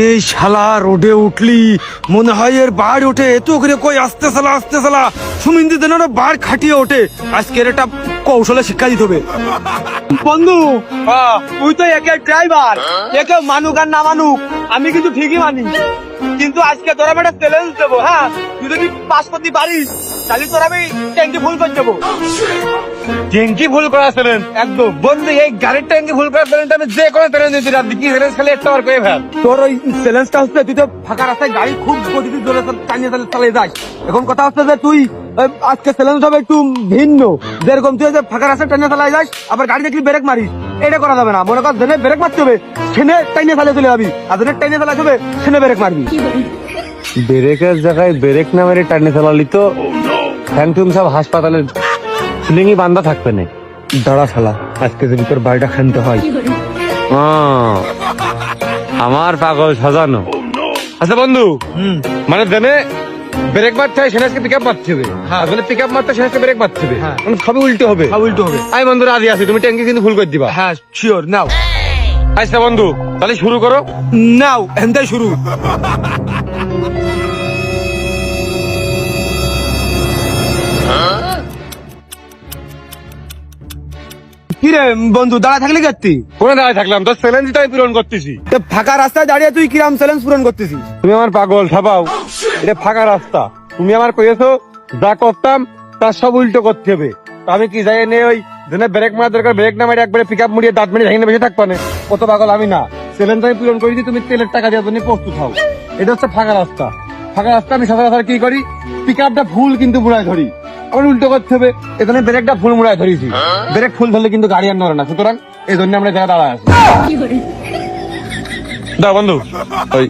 এই শালা রোডে উঠলি মনে হয় এর বাড় ওঠে এত করে কই আসতে সালা সুমিন্দি দেন বার খাটিয়ে ওঠে আজকের এটা কৌশলে শিক্ষা দিতে হবে। বন্ধু তুই তো একে ড্রাইভার, একে মানুক আর না মানুক আমি কিন্তু ঠিকই মানি, কিন্তু আজকে তোরা আমি একটা চ্যালেঞ্জ দেবো। হ্যাঁ, তুই যদি পাস করতে পারিস তাহলে তোর আমি ট্যাঙ্কি ফুল করে দেবো। ট্যাঙ্কি ফুল করা চ্যালেঞ্জ একদম বন্ধু, এই গাড়ির ট্যাঙ্কি ফুল করা চ্যালেঞ্জ আমি যে কোনো চ্যালেঞ্জ দিতে রাখবি। কি চ্যালেঞ্জ খালি একটা বার করে ফেল। তোর ওই চ্যালেঞ্জটা হচ্ছে তুই তো ফাঁকা রাস্তায় গাড়ি খুব গতিতে জোরে চালিয়ে চালিয়ে যাস। এখন কথা হচ্ছে যে তুই আজকে চ্যালেঞ্জ হবে একটু ভিন্ন, যেরকম তুই যে ফাঁকা রাস্তায় টানিয়ে চালিয়ে যাস আবার গাড়ি দেখলি ব্রেক মারিস, এটা করা যাবে না। মনে কর জেনে ব্রেক মারতে হবে সেনে টাইনে চালিয়ে চলে যাবি, আর জেনে টাইনে চালাতে হবে সেনে ব্রেক মারবি। ব্রেকের জায়গায় ব্রেক না মেরে টানে চালালি তো ফ্যান্টুম সব হাসপাতালে সিলিংই বান্ধা থাকবে না। দাঁড়া শালা, আজকে যদি তোর বাড়িটা খানতে হয়। আমার পাগল সাজানো। আচ্ছা বন্ধু, মানে জেনে ব্রেক মারতে হয় সেনাজকে পিক আপ মারতে হবে, আর জেনে পিক আপ মারতে সেনাজকে ব্রেক মারতে হবে, মানে সবই উল্টো হবে। সব উল্টো হবে। আমি বন্ধু রাজি আছি, তুমি ট্যাঙ্কি কিন্তু ফুল করে দিবা। হ্যাঁ শিওর, নাও আচ্ছা বন্ধু তাহলে শুরু করো। নাও এনটাই শুরু। কিরে বন্ধু দাঁড়া থাকলি কাটতি? কোনে দাঁড়ায় থাকলাম, তো চ্যালেঞ্জটা আমি পূরণ করতেছি। ফাঁকা রাস্তায় দাঁড়িয়ে তুই কিরাম চ্যালেঞ্জ পূরণ করতেছিস? তুমি আমার পাগল ঠাপাও, এটা ফাঁকা রাস্তা, তুমি আমার কইছো যা করতাম তার সব উল্টো করতে হবে। তো আমি কি যাই নে ওই জেনে ব্রেক মারা দরকার ব্রেক না মারি একবারে পিক আপ মুড়িয়ে দাঁত মেরে ভেঙে বসে থাকবা না, কত পাগল আমি না। চ্যালেঞ্জ আমি পূরণ করে দিই, তুমি তেলের টাকা দেওয়ার জন্য প্রস্তুত হও। এটা হচ্ছে ফাঁকা রাস্তা। ফাঁকা রাস্তা আমি সচরাচর কি করি, পিক আপটা ফুল কিন্তু মুড়ায় ধরি, আমার উল্টো করতে হবে। এখানে ব্রেকটা ফুল মুড়ায় ধরেছি, ব্রেক ফুল ধরলে কিন্তু গাড়ি আর নড়ে না, সুতরাং এই জন্য আমরা জায়গা দাঁড়ায় আছি। দাও বন্ধু ওই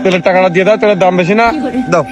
তেলের টাকাটা দিয়ে দাও, তেলের দাম বেশি না, দাও।